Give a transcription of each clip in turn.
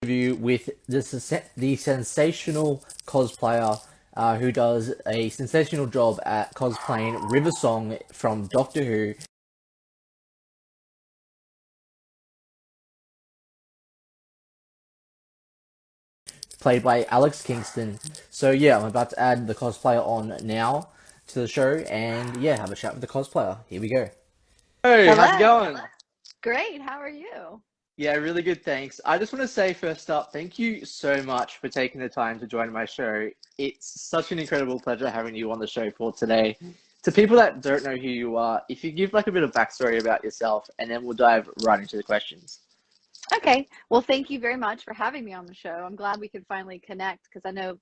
interview with the sensational cosplayer who does a sensational job at cosplaying River Song from Doctor Who, played by Alex Kingston. So yeah, I'm about to add the cosplayer on now to the show, and yeah, have a chat with the cosplayer. Here we go. Hey, how's it Hello. going? Great. How are you? Yeah, really good, thanks. I just want to say first up, thank you so much for taking the time to join my show. It's such an incredible pleasure having you on the show for today. To people that don't know who you are, if you give like a bit of backstory about yourself, and then we'll dive right into the questions. Okay. Well, thank you very much for having me on the show. I'm glad we could finally connect because I know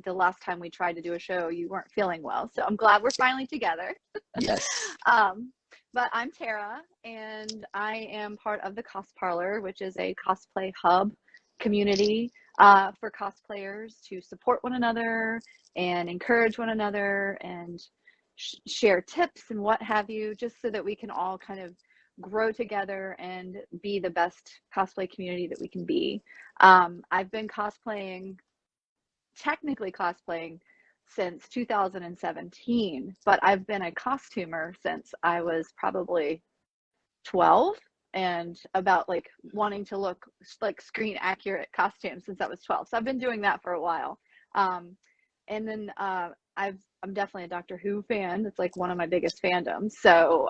the last time we tried to do a show, you weren't feeling well. So I'm glad we're finally together. Yes. um, but I'm Tara, and I am part of the Cosparlor, which is a cosplay hub community for cosplayers to support one another and encourage one another and share tips and what have you, just so that we can all kind of grow together and be the best cosplay community that we can be. I've been technically cosplaying since 2017, but I've been a costumer since I was probably 12 and about like wanting to look like screen accurate costumes since I was 12. So I've been doing that for a while. Um, and then I'm definitely a Doctor Who fan. It's like one of my biggest fandoms. So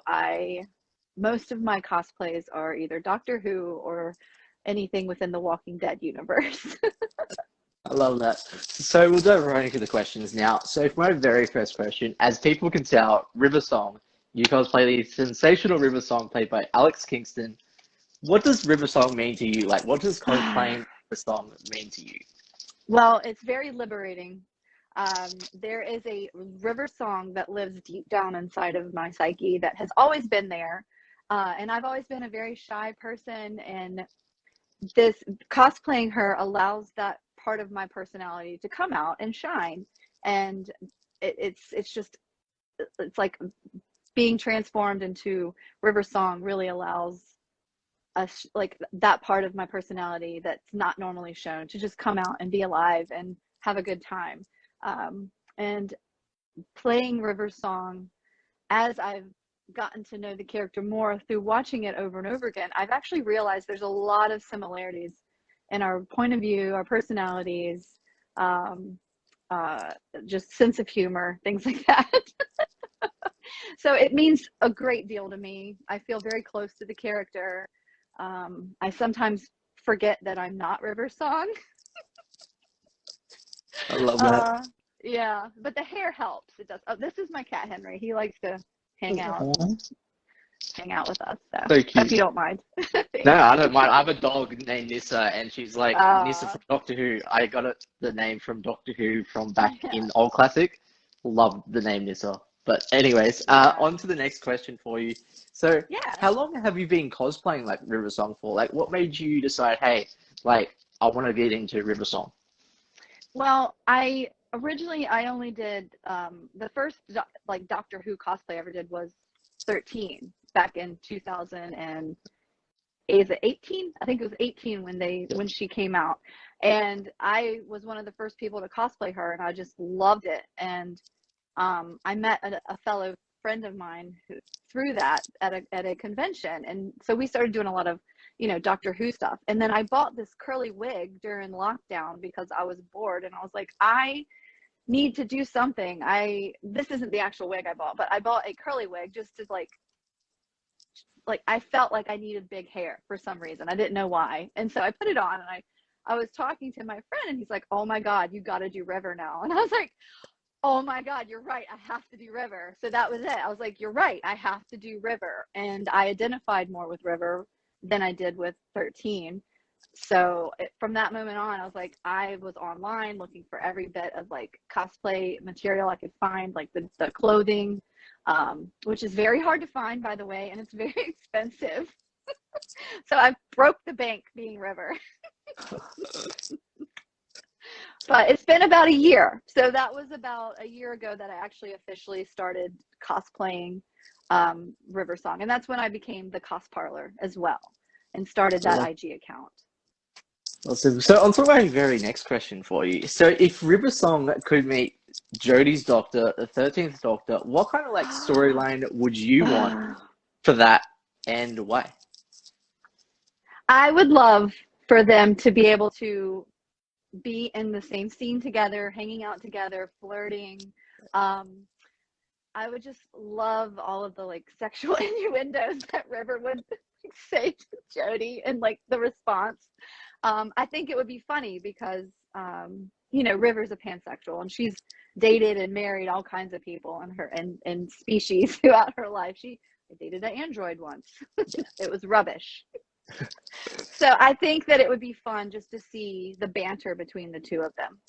most of my cosplays are either Doctor Who or anything within the Walking Dead universe. I love that. So we'll dive right into the questions now. So for my very first question, as people can tell, River Song, you cosplay the sensational River Song played by Alex Kingston. What does River Song mean to you? Like, what does cosplaying River Song mean to you? Well, it's very liberating. There is a river song that lives deep down inside of my psyche that has always been there. And I've always been a very shy person, and this cosplaying her allows that part of my personality to come out and shine. And it's just it's like being transformed into River Song really allows us, like that part of my personality that's not normally shown, to just come out and be alive and have a good time. And playing River Song, as I've gotten to know the character more through watching it over and over again, I've actually realized there's a lot of similarities in our point of view, our personalities, um, uh, just sense of humor, things like that. So it means a great deal to me. I feel very close to the character. I sometimes forget that I'm not River Song. I love that. Uh, yeah, but the hair helps. It does. Oh, this is my cat Henry. He likes to hang out Aw, hang out with us. So so if you cute. don't mind. No, Thanks. I don't mind. I have a dog named Nissa, and she's like Nissa Uh, from Doctor Who. I got it the name from Doctor Who from back yeah, in Old Classic. Love the name Nissa. But anyways, yeah, on to the next question for you. So, yeah. how long have you been cosplaying like River Song for? Like, what made you decide, hey, like I want to get into River Song? Well, I only did the first like Doctor Who cosplay I ever did was 13 back in 2000 and is it 18? I think it was 18 when she came out. And I was one of the first people to cosplay her, and I just loved it. And I met a fellow friend of mine through that at a convention, and so we started doing a lot of Doctor Who stuff. And then I bought this curly wig during lockdown because I was bored, and I was like, I need to do something. I This isn't the actual wig I bought, but I bought a curly wig just to like I felt like I needed big hair for some reason. I didn't know why. And so I put it on, and I was talking to my friend, and he's like, "Oh my God, you got to do River now." And I was like, "Oh my God, you're right. I have to do River." So that was it. I was like, "You're right. I have to do River." And I identified more with River than I did with 13. So from that moment on, I was like, I was online looking for every bit of like cosplay material I could find, like the clothing, which is very hard to find, by the way, and it's very expensive. So I broke the bank being River. But it's been about a year. So that was about a year ago that I actually officially started cosplaying River Song. And that's when I became the Cosparlor as well and started that IG account. Awesome. So on to my very next question for you. So if River Song could meet Jodie's Doctor, the 13th Doctor, what kind of like storyline would you want for that and why? I would love for them to be able to be in the same scene together, hanging out together, flirting. Um, I would just love all of the like sexual innuendos that River would say to Jodie and like the response. I think it would be funny because you know, River's a pansexual and she's dated and married all kinds of people in her and species throughout her life. She dated an android once. It was rubbish. So I think that it would be fun just to see the banter between the two of them,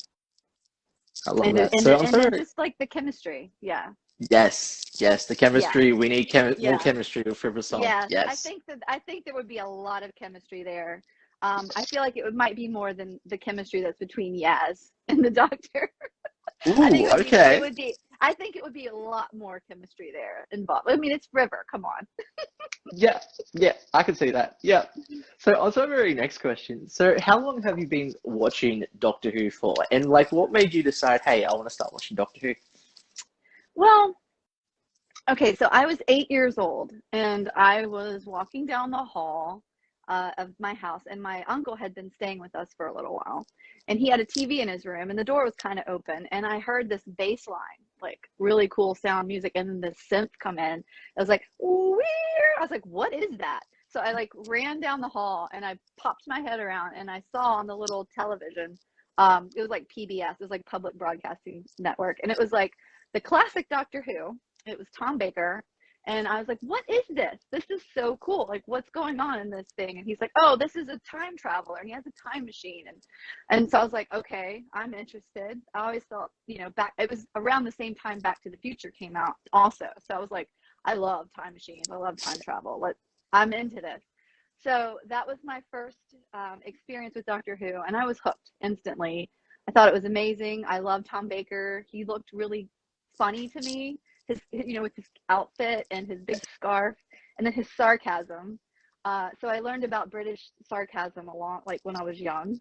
I love that. So I'm and then sorry. just like the chemistry. Yeah, Yes, yes, the yeah, chemistry. We need more yeah, chemistry with River Song. yes. Yes. I think there would be a lot of chemistry there. I feel like might be more than the chemistry that's between Yaz and the Doctor. I think Ooh, it okay. would be. I think it would be a lot more chemistry there involved. I mean, it's River. Come on. Yeah, yeah, I can see that. Yeah. So on to our very next question. So how long have you been watching Doctor Who for? And like what made you decide, hey, I want to start watching Doctor Who? Well, okay, so I was 8 years old and I was walking down the hall of my house, and my uncle had been staying with us for a little while. And he had a TV in his room, and the door was kind of open. And I heard this bass line, like really cool sound music, and then the synth come in. I was like, weird. I was like, what is that? So I like ran down the hall and I popped my head around and I saw on the little television, it was like PBS, it was like Public Broadcasting Network, and it was like the classic Doctor Who. It was Tom Baker. And I was like, what is this? This is so cool. Like, what's going on in this thing? And he's like, oh, this is a time traveler and he has a time machine. And so I was like, okay, I'm interested. I always thought, you know, it was around the same time Back to the Future came out also. So I was like, I love time machines. I love time travel. I'm into this. So that was my first experience with Doctor Who. And I was hooked instantly. I thought it was amazing. I love Tom Baker. He looked really funny to me, his, you know, with his outfit and his big scarf, and then his sarcasm. So I learned about British sarcasm along, like when I was young,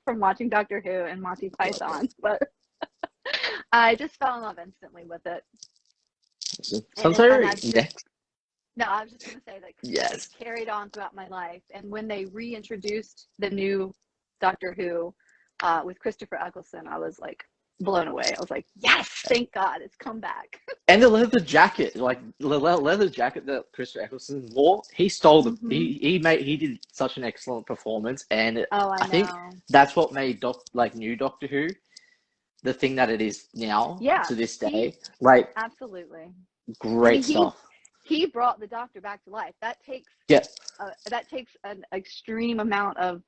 from watching Doctor Who and Monty Python. But I just fell in love instantly with it. So I'm And sorry. I've just Next. no, I was just gonna say that it's Yes. carried on throughout my life. And when they reintroduced the new Doctor Who with Christopher Eccleston, I was like blown away. I was like, yes, thank God, it's come back. And the leather jacket, like the leather jacket that Chris Eccleston wore, he stole the. Hmm. He did such an excellent performance, and Oh, I I think know. that's what made new Doctor Who the thing that it is now Yeah, to this he day. Like absolutely. I great mean, stuff. he brought the Doctor back to life. Yeah, That takes an extreme amount of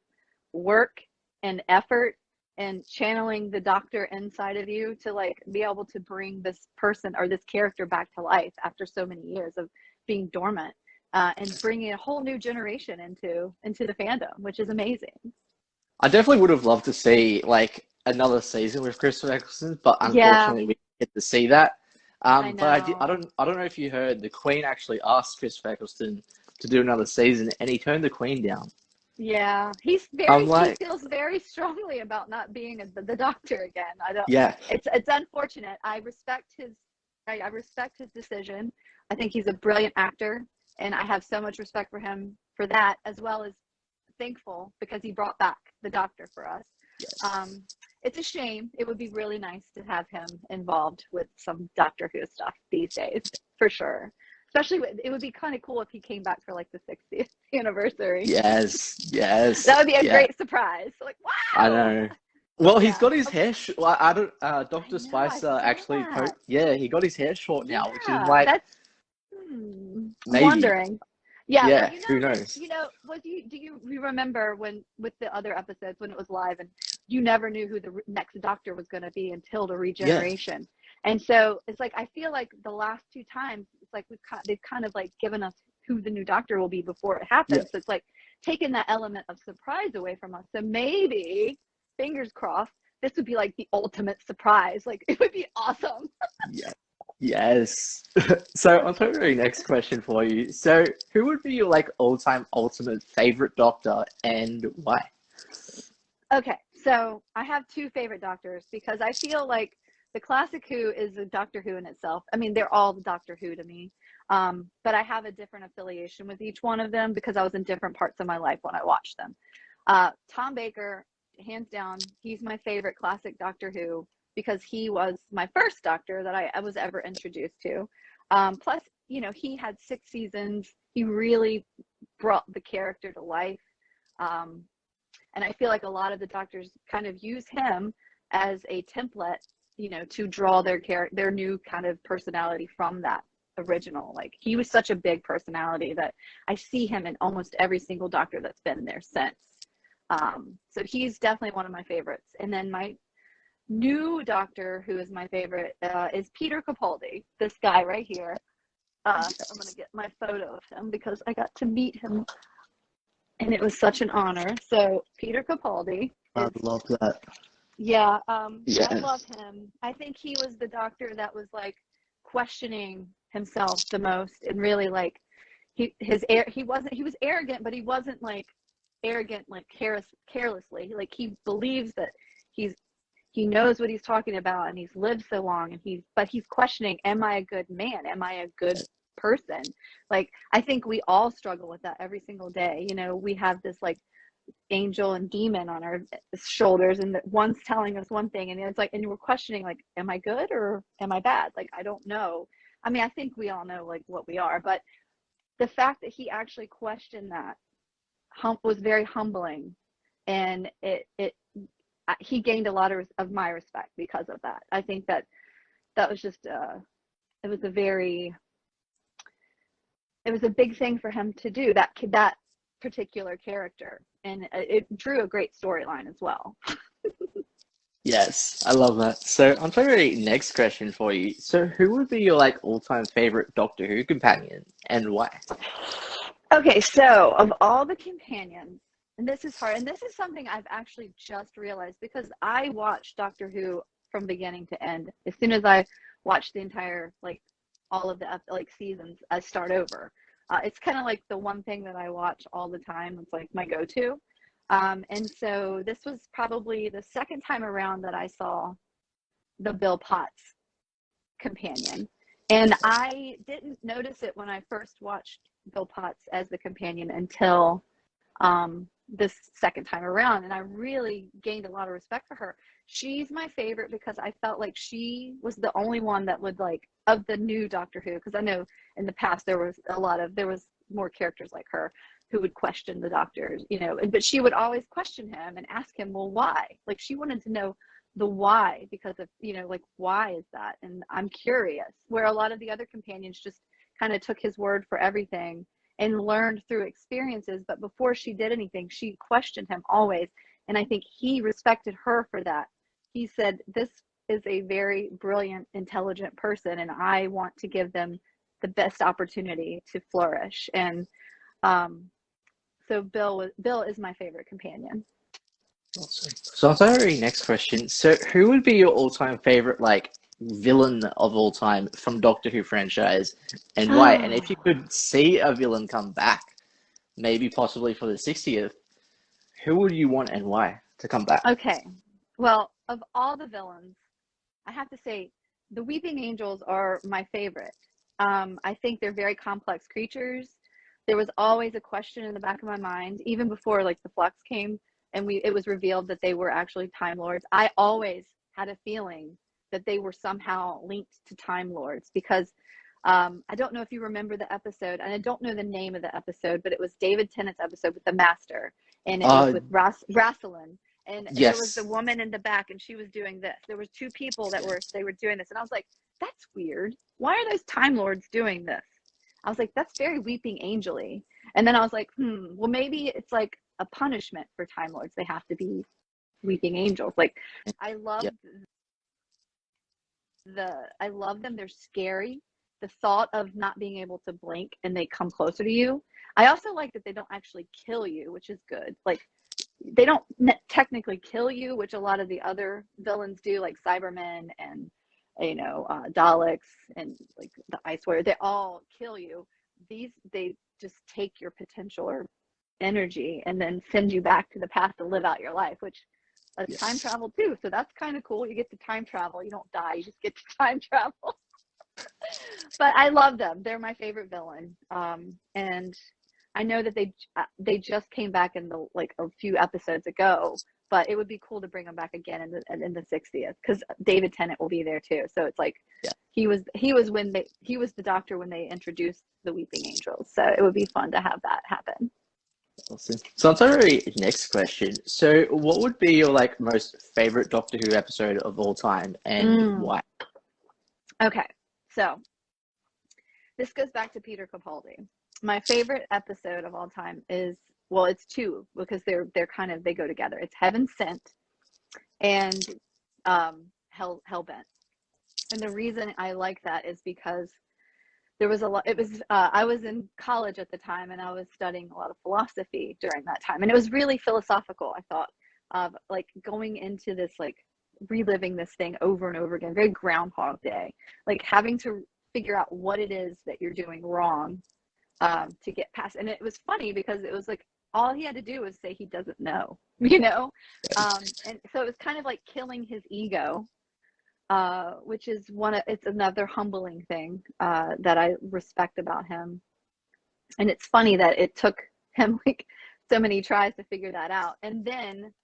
work and effort and channeling the Doctor inside of you to like be able to bring this person or this character back to life after so many years of being dormant, and bringing a whole new generation into the fandom, which is amazing. I definitely would have loved to see like another season with Chris Eccleston, but Yeah, unfortunately we didn't get to see that. I But I did. know. I don't know if you heard the Queen actually asked Chris Eccleston to do another season, and he turned the Queen down. Yeah, I'm he like, feels very strongly about not being the Doctor again. I don't. yeah, It's unfortunate. I respect his decision. I think he's a brilliant actor, and I have so much respect for him for that, as well as thankful because he brought back the Doctor for us. yes. Um, it's a shame. It would be really nice to have him involved with some Doctor Who stuff these days, for sure. Especially, it would be kind of cool if he came back for like the 60th anniversary. Yes, That yes, would be a yeah, great surprise. Like, I wow. know. Well, he's Yeah. got his hair. Well, I don't. I Doctor know. I Spicer saw actually. that. Yeah, he got his hair short now, which is Yeah. like That's. I'm maybe. wondering. Yeah. Well, Yeah, you who know that. knows? You know, do you remember when with the other episodes when it was live and you never knew who the next Doctor was going to be until the Yeah, regeneration, and so it's like I feel like the last two times it's like they've kind of like given us who the new Doctor will be before it yeah, happens. So it's like taking that element of surprise away from us. So maybe, fingers crossed, this would be like the ultimate surprise. Like it would be awesome. yeah, yes. So on to the very next question for you. So, who would be your like all-time ultimate favorite Doctor and why? Okay, so I have two favorite doctors because I feel like the classic Who is a Doctor Who in itself. I mean, they're all Doctor Who to me. But I have a different affiliation with each one of them because I was in different parts of my life when I watched them. Tom Baker, hands down, he's my favorite classic Doctor Who because he was my first doctor that I was ever introduced to. Plus, you know, he had 6 seasons. He really brought the character to life. Um, and I feel like a lot of the doctors kind of use him as a template, you know, to draw their new kind of personality from that original. Like he was such a big personality that I see him in almost every single doctor that's been there since. So he's definitely one of my favorites. And then my new doctor, who is my favorite, is Peter Capaldi. This guy right here. I'm gonna get my photo of him because I got to meet him and it was such an honor. So Peter Capaldi I is, love that. yeah, Yeah. I love him. I think he was the doctor that was like questioning himself the most and really like he was arrogant, but he wasn't like arrogant like carelessly. Like he believes that he knows what he's talking about and he's lived so long and he's questioning, am I a good man? Am I a good person? Like I think we all struggle with that every single day. You know, we have this like angel and demon on our shoulders and that one's telling us one thing and it's like and we're questioning like, am I good or am I bad? Like I don't know. I mean, I think we all know like what we are, but the fact that he actually questioned that was very humbling, and it he gained a lot of my respect because of that. I think that was just it was it was a big thing for him to do that particular character, and it drew a great storyline as well. Yes, I love that. So I'm trying to read next question for you. So who would be your like all-time favorite Doctor Who companion and why? Okay, so of all the companions, and this is hard, and this is something I've actually just realized because I watched Doctor Who from beginning to end. As soon as I watched the entire like all of the like seasons, I start over. It's kind of like the one thing that I watch all the time. It's like my go-to. And so this was probably the second time around that I saw the Bill Potts companion. And I didn't notice it when I first watched Bill Potts as the companion until this second time around. And I really gained a lot of respect for her. She's my favorite because I felt like she was the only one that would like, of the new Doctor Who, because I know in the past there was more characters like her who would question the doctors, you know, but she would always question him and ask him, well, why? Like she wanted to know the why because of, you know, like why is that? And I'm curious, where a lot of the other companions just kind of took his word for everything and learned through experiences, but before she did anything she questioned him always, and I think he respected her for that. He said, this is a very brilliant, intelligent person and I want to give them the best opportunity to flourish. And um so Bill is my favorite companion. Awesome. So I'm trying to read next question. So who would be your all-time favorite like villain of all time from Doctor Who franchise and why? And if you could see a villain come back, maybe possibly for the 60th, who would you want and why to come back? Okay. Well, of all the villains, I have to say the Weeping Angels are my favorite. I think they're very complex creatures. There was always a question in the back of my mind, even before like the Flux came and it was revealed that they were actually Time Lords. I always had a feeling that they were somehow linked to Time Lords because I don't know if you remember the episode, and I don't know the name of the episode, but it was David Tennant's episode with the Master, and it was Uh, with Rassilon, and there was the yes. woman in the back, and she was doing this. There was two people they were doing this, and I was like, that's weird. Why are those Time Lords doing this? I was like, that's very Weeping Angel-y. And then I was like, well, maybe it's like a punishment for Time Lords. They have to be Weeping Angels. Like, I love Yep. I love them. They're scary. The thought of not being able to blink and they come closer to you. I also like that they don't actually kill you, which is good. Like they don't technically kill you, which a lot of the other villains do, like Cybermen and Daleks and like the Ice Warrior. They all kill you. They just take your potential or energy and then send you back to the path to live out your life, which a Yeah. time travel too. So that's kind of cool. You get to time travel. You don't die. You just get to time travel. But I love them. They're my favorite villain. And I know that they just came back in the like a few episodes ago, but it would be cool to bring them back again in the 60th because David Tennant will be there too. So it's like Yeah. he was the doctor when they introduced the Weeping Angels. So it would be fun to have that happen. Awesome. So on to our next question. So what would be your like most favorite Doctor Who episode of all time and why? Okay, so this goes back to Peter Capaldi. My favorite episode of all time is, well, it's two because they're kind of, they go together. It's Heaven Sent and Hellbent. And the reason I like that is because there was a lot, it was, I was in college at the time and I was studying a lot of philosophy during that time. And it was really philosophical, I thought, of like going into this, like reliving this thing over and over again, very Groundhog Day, like having to figure out what it is that you're doing wrong to get past. And it was funny because it was like all he had to do was say he doesn't know, you know? And so it was kind of like killing his ego, which is it's another humbling thing that I respect about him. And it's funny that it took him like so many tries to figure that out. And then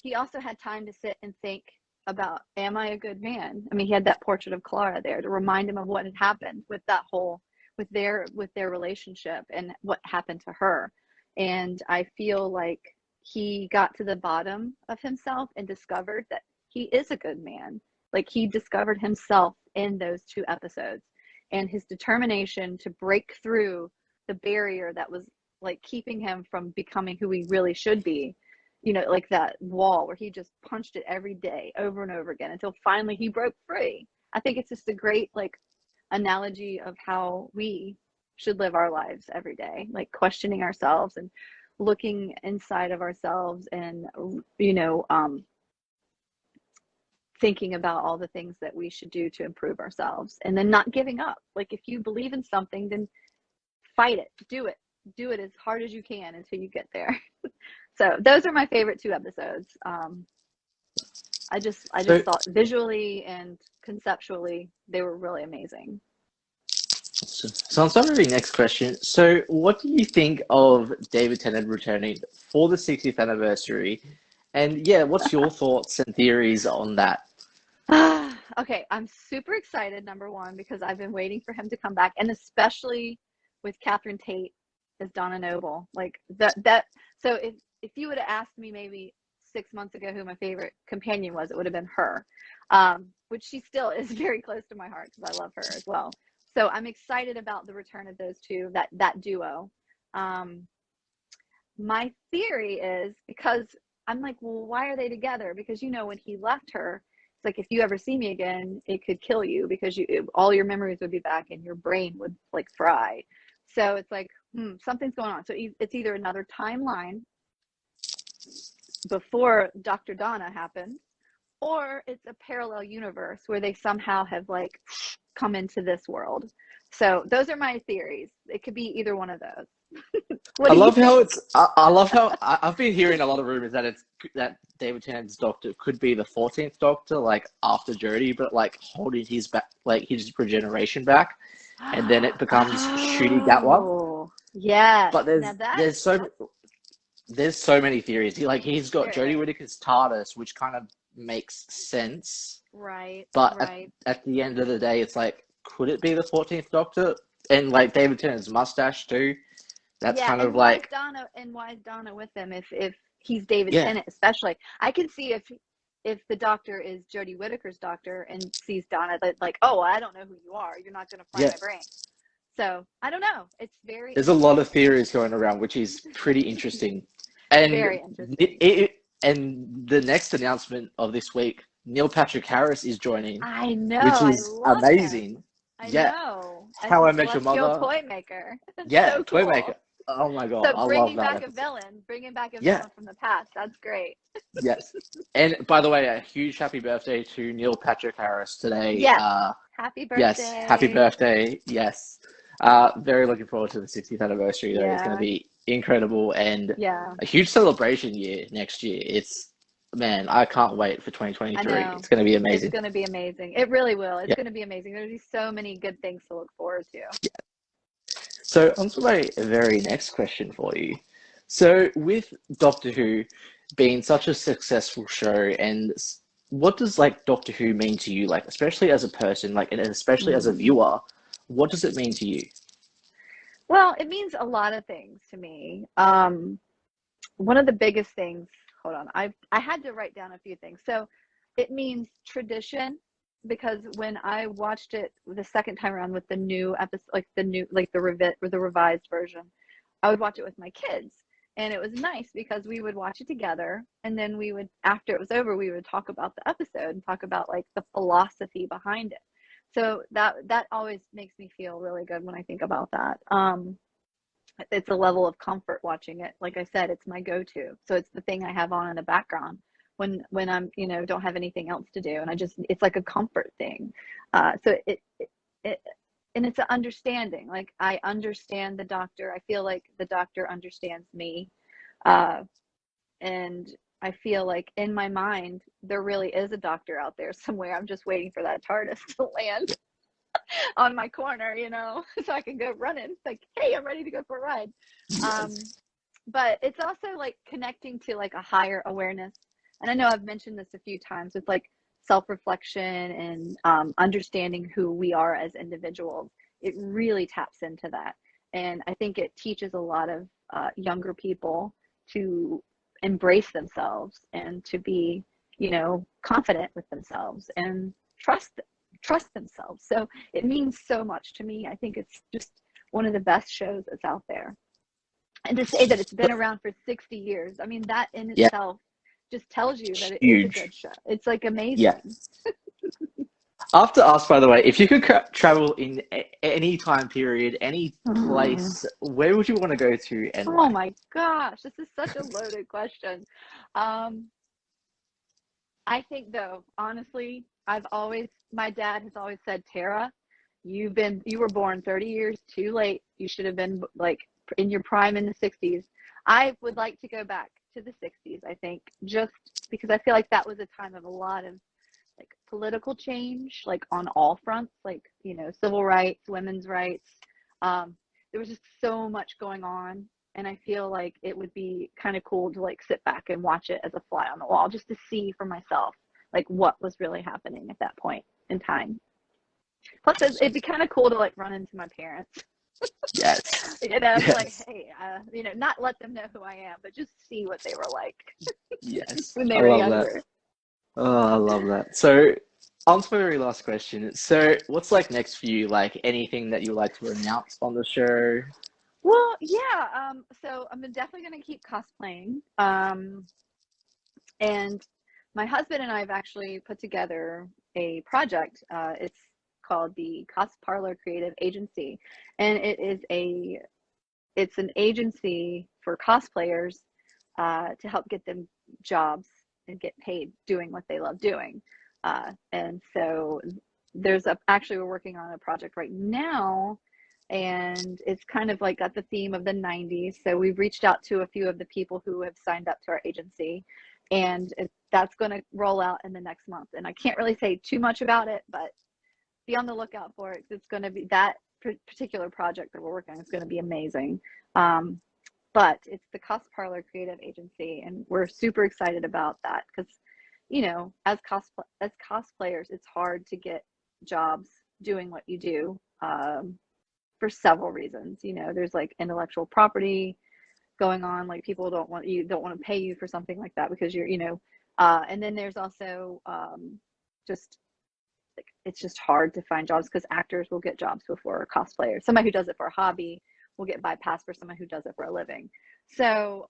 he also had time to sit and think about, am I a good man? I mean, he had that portrait of Clara there to remind him of what had happened with that whole, with their relationship and what happened to her. And I feel like he got to the bottom of himself and discovered that he is a good man. Like he discovered himself in those two episodes, and his determination to break through the barrier that was like keeping him from becoming who he really should be, you know, like that wall where he just punched it every day over and over again until finally he broke free. I think it's just a great like analogy of how we should live our lives every day, like questioning ourselves and looking inside of ourselves and, you know, thinking about all the things that we should do to improve ourselves and then not giving up. Like if you believe in something, then fight it, do it as hard as you can until you get there. So those are my favorite two episodes. I just thought visually and conceptually they were really amazing. So on to the next question. So what do you think of David Tennant returning for the 60th anniversary? And yeah, what's your thoughts and theories on that? Okay, I'm super excited, number one, because I've been waiting for him to come back, and especially with Catherine Tate as Donna Noble. Like that. So if you would have asked me maybe 6 months ago who my favorite companion was, it would have been her, which she still is very close to my heart because I love her as well. So I'm excited about the return of those two, that duo. My theory is because I'm like, well, why are they together? Because, you know, when he left her, it's like, if you ever see me again, it could kill you because all your memories would be back and your brain would like fry. So it's like, something's going on. So it's either another timeline before Dr. Donna happened, or it's a parallel universe where they somehow have like come into this world. So those are my theories. It could be either one of those. I love how I've been hearing a lot of rumors that David Tennant's Doctor could be the 14th Doctor, like after Jodie, but like holding his back, like his regeneration back, and then it becomes Ncuti Gatwa. Yes. But there's so many theories. He's got Jodie Whittaker's TARDIS, which kind of makes sense. Right. But right. At the end of the day, it's like, could it be the 14th Doctor? And like David Tennant's mustache too. That's kind of like why is Donna with him if he's David Tennant, especially. I can see if the Doctor is Jodie Whittaker's Doctor and sees Donna, like, oh, I don't know who you are. You're not going to find my brain. So I don't know. It's there's a lot of theories going around, which is pretty interesting. And very interesting. And the next announcement of this week, Neil Patrick Harris is joining. I know, which is amazing. I know. How I Met Your Mother. Toy maker. Yeah, so Toy cool. Maker. Oh my god, So I love that. bringing back a villain from the past. That's great. Yes. And by the way, a huge happy birthday to Neil Patrick Harris today. Yes. Happy birthday. Yes, happy birthday. Yes. Very looking forward to the 60th anniversary though. It's going to be incredible and a huge celebration year next year. It's man, I can't wait for I 2023. know. It's going to be It's amazing. going to be amazing. It really will. It's Yeah. going to be amazing. There's just so many good things to look forward to. So on to my very next question for you. So with Doctor Who being such a successful show, and what does like Doctor Who mean to you? Like especially as a person, like and especially as a Mm. viewer, what does it mean to you? Well, it means a lot of things to me. One of the biggest things, hold on, I had to write down a few things. So it means tradition because when I watched it the second time around with the new episode, like the new, like the revised version, I would watch it with my kids. And it was nice because we would watch it together and then we would, after it was over, we would talk about the episode and talk about like the philosophy behind it. So that always makes me feel really good when I think about that. It's a level of comfort watching it. Like I said, it's my go-to. So it's the thing I have on in the background when I'm, don't have anything else to do. And it's like a comfort thing. So it, and it's an understanding. Like I understand the doctor. I feel like the doctor understands me. Uh, and I feel like in my mind, there really is a doctor out there somewhere. I'm just waiting for that TARDIS to land on my corner, so I can go running. Like, hey, I'm ready to go for a ride. Um, Yes. but it's also like connecting to like a higher awareness. And I know I've mentioned this a few times with like self-reflection and understanding who we are as individuals. It really taps into that. And I think it teaches a lot of younger people to embrace themselves and to be, confident with themselves and trust themselves. So it means so much to me. I think it's just one of the best shows that's out there. And to say that it's been around for 60 years, I mean, that in Yeah, itself just tells you that it is a huge. good show. It's like Yeah. amazing. I have to ask, by the way, if you could travel in any time period, any Oh place, where would you want to go to and why? my gosh, this is such a loaded question. Um, I think though, honestly, my dad has always said, Tara, you were born 30 years too late. You should have been like in your prime in the 60s. I would like to go back to the 60s, I think, just because I feel like that was a time of a lot of like political change, like on all fronts, like, civil rights, women's rights. Um, there was just so much going on. And I feel like it would be kind of cool to like sit back and watch it as a fly on the wall, just to see for myself, like what was really happening at that point in time. Plus, it'd be kind of cool to like run into my parents, Yes. be like, Yes. hey, not let them know who I am, but just see what they were like Yes. when they I were love that. younger. Oh, I love that. So, on to my very last question. So, what's like next for you? Like anything that you like to announce on the show? Well, yeah. So I'm definitely going to keep cosplaying. And my husband and I have actually put together a project. It's called the Cosparlor Creative Agency, and it's an agency for cosplayers to help get them jobs and get paid doing what they love doing. And so actually we're working on a project right now, and it's kind of like got the theme of the 90s. So we've reached out to a few of the people who have signed up to our agency, and that's going to roll out in the next month. And I can't really say too much about it, but be on the lookout for it. It's going to be that particular project that we're working on is going to be amazing. Um, but it's the Cosparlor Creative Agency, and we're super excited about that because, as cosplayers, it's hard to get jobs doing what you do for several reasons. There's like intellectual property going on, like people don't want to pay you for something like that because and then there's also just like it's just hard to find jobs because actors will get jobs before cosplayers. Somebody who does it for a hobby will get bypassed for someone who does it for a living. So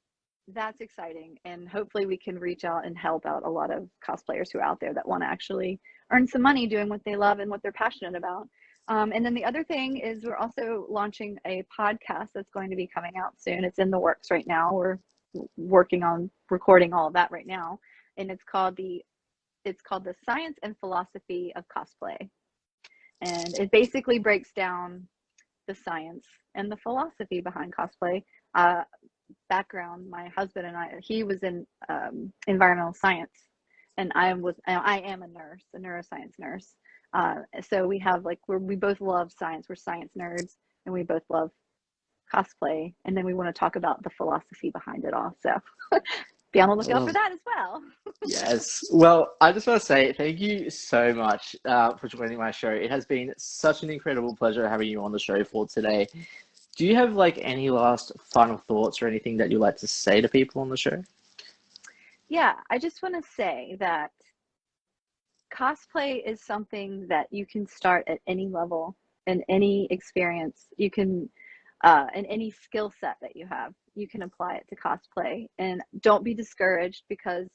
that's exciting, and hopefully we can reach out and help out a lot of cosplayers who are out there that want to actually earn some money doing what they love and what they're passionate about. And then the other thing is we're also launching a podcast that's going to be coming out soon. It's in the works right now. We're working on recording all of that right now, and it's called the Science and Philosophy of Cosplay. And it basically breaks down the science and the philosophy behind cosplay. Uh, background, my husband and I, he was in environmental science, and I am a nurse, a neuroscience nurse. So we have like we both love science. We're science nerds, and we both love cosplay. And then we want to talk about the philosophy behind it all. So be on the I lookout for love that as well. Yes. Well, I just want to say thank you so much for joining my show. It has been such an incredible pleasure having you on the show for today. Do you have like any last final thoughts or anything that you'd like to say to people on the show? Yeah, I just want to say that cosplay is something that you can start at any level and any experience. You can, and any skill set that you have, you can apply it to cosplay. And don't be discouraged because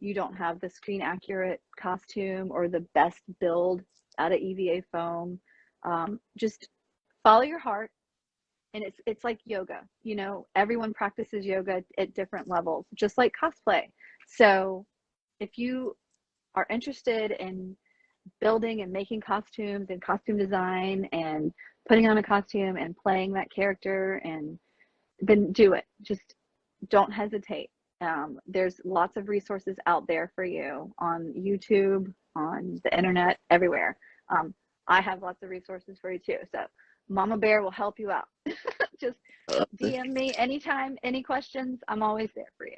you don't have the screen accurate costume or the best build out of EVA foam. Just follow your heart. And it's like yoga, you know, everyone practices yoga at different levels, just like cosplay. So if you are interested in building and making costumes and costume design and putting on a costume and playing that character, and then do it. Just don't hesitate. There's lots of resources out there for you on YouTube, on the internet, everywhere. I have lots of resources for you too. So Mama Bear will help you out. Just DM me anytime, any questions. I'm always there for you.